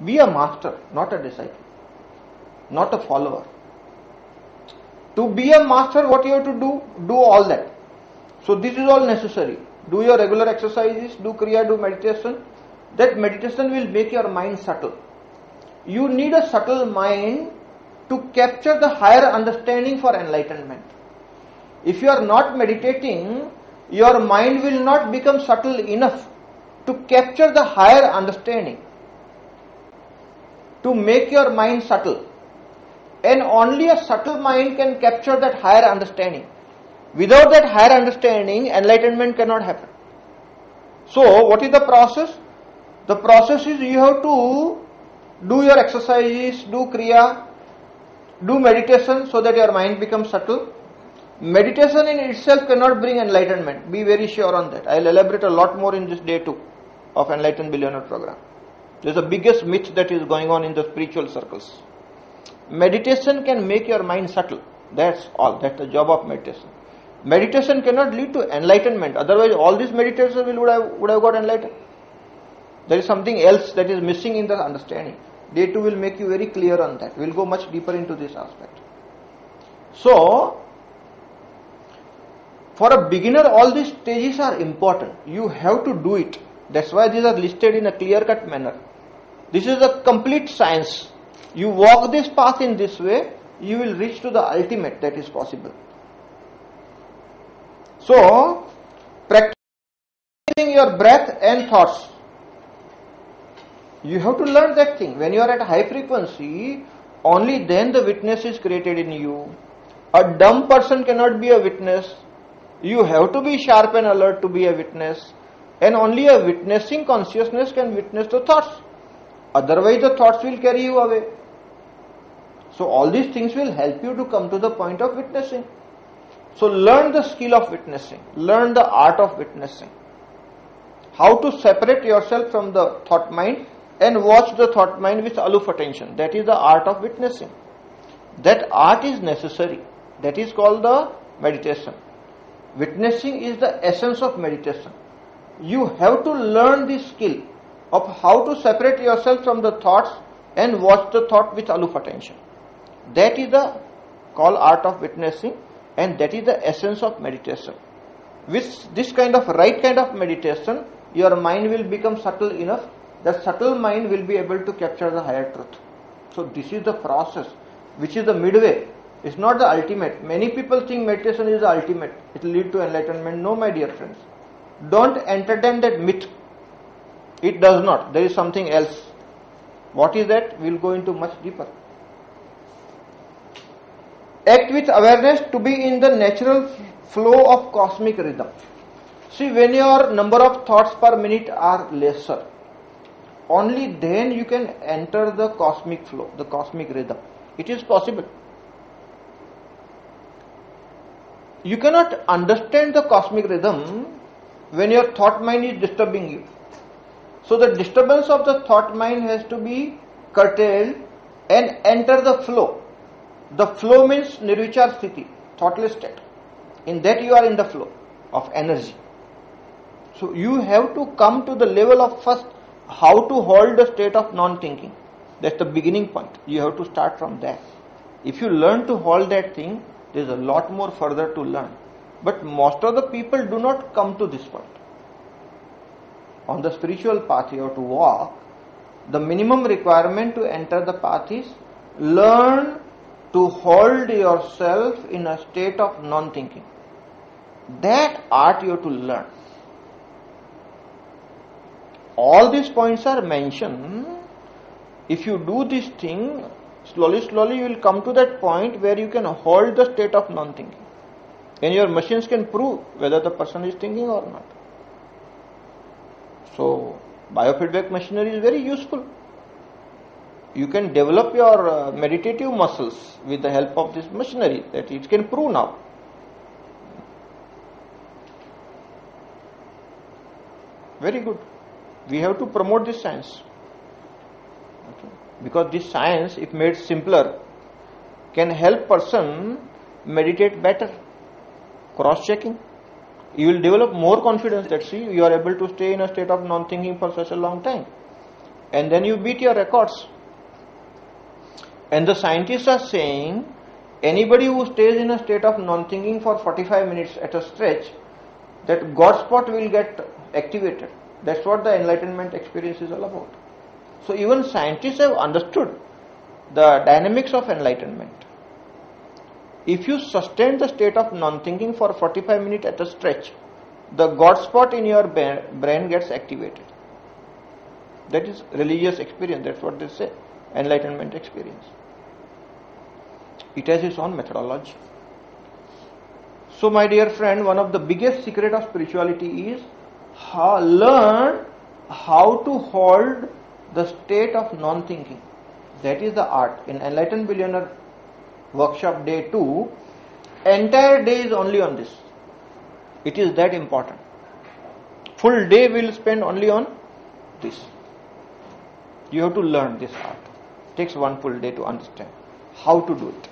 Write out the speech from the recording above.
Be a master, not a disciple, not a follower. To be a master, what you have to do? Do all that. So this is all necessary. Do your regular exercises, do kriya, do meditation. That meditation will make your mind subtle. You need a subtle mind to capture the higher understanding for enlightenment. If you are not meditating, your mind will not become subtle enough to capture the higher understanding, to make your mind subtle. And only a subtle mind can capture that higher understanding. Without that higher understanding, enlightenment cannot happen. So, what is the process? The process is you have to do your exercises, do kriya, do meditation so that your mind becomes subtle. Meditation in itself cannot bring enlightenment. Be very sure on that. I will elaborate a lot more in this day 2 of Enlightened Billionaire program. This is the biggest myth that is going on in the spiritual circles. Meditation can make your mind subtle. That's all. That's the job of meditation. Meditation cannot lead to enlightenment. Otherwise, all these meditations would have got enlightened. There is something else that is missing in the understanding. Day 2 will make you very clear on that. We will go much deeper into this aspect. So, for a beginner, all these stages are important. You have to do it. That's why these are listed in a clear-cut manner. This is a complete science. You walk this path in this way, you will reach to the ultimate that is possible. So, practicing your breath and thoughts. You have to learn that thing. When you are at high frequency, only then the witness is created in you. A dumb person cannot be a witness. You have to be sharp and alert to be a witness. And only a witnessing consciousness can witness the thoughts. Otherwise the thoughts will carry you away. So all these things will help you to come to the point of witnessing. So learn the skill of witnessing. Learn the art of witnessing. How to separate yourself from the thought mind and watch the thought mind with aloof attention. That is the art of witnessing. That art is necessary. That is called the meditation. Witnessing is the essence of meditation. You have to learn this skill of how to separate yourself from the thoughts and watch the thought with aloof attention. That is the called art of witnessing, and that is the essence of meditation. With this kind of right kind of meditation, your mind will become subtle enough. The subtle mind will be able to capture the higher truth. So this is the process, which is the midway. It's not the ultimate. Many people think meditation is the ultimate. It will lead to enlightenment. No, my dear friends. Don't entertain that myth. It does not. There is something else. What is that? We will go into much deeper. Act with awareness to be in the natural flow of cosmic rhythm. See, when your number of thoughts per minute are lesser, only then you can enter the cosmic flow, the cosmic rhythm. It is possible. You cannot understand the cosmic rhythm when your thought mind is disturbing you. So the disturbance of the thought mind has to be curtailed and enter the flow. The flow means nirvichar sthiti, thoughtless state. In that you are in the flow of energy. So you have to come to the level of first how to hold the state of non-thinking. That's the beginning point. You have to start from there. If you learn to hold that thing, there is a lot more further to learn. But most of the people do not come to this point. On the spiritual path you have to walk. The minimum requirement to enter the path is learn to hold yourself in a state of non-thinking. That art you have to learn. All these points are mentioned. If you do this thing, slowly you will come to that point where you can hold the state of non-thinking. And your machines can prove whether the person is thinking or not. So, biofeedback machinery is very useful. You can develop your meditative muscles with the help of this machinery that it can prove now. Very good. We have to promote this science. Okay. Because this science, if made simpler, can help person meditate better. Cross-checking. You will develop more confidence that see, you are able to stay in a state of non-thinking for such a long time. and then you beat your records. And the scientists are saying anybody who stays in a state of non-thinking for 45 minutes at a stretch, that God spot will get activated. That's what the enlightenment experience is all about. So even scientists have understood the dynamics of enlightenment. If you sustain the state of non-thinking for 45 minutes at a stretch, the God spot in your brain gets activated. That is religious experience. That's what they say. Enlightenment experience. It has its own methodology. So my dear friend, one of the biggest secret of spirituality is learn how to hold the state of non-thinking. That is the art. In Enlightened Billionaire Workshop Day 2, entire day is only on this. It is that important. Full day we will spend only on this. You have to learn this art. It takes one full day to understand how to do it.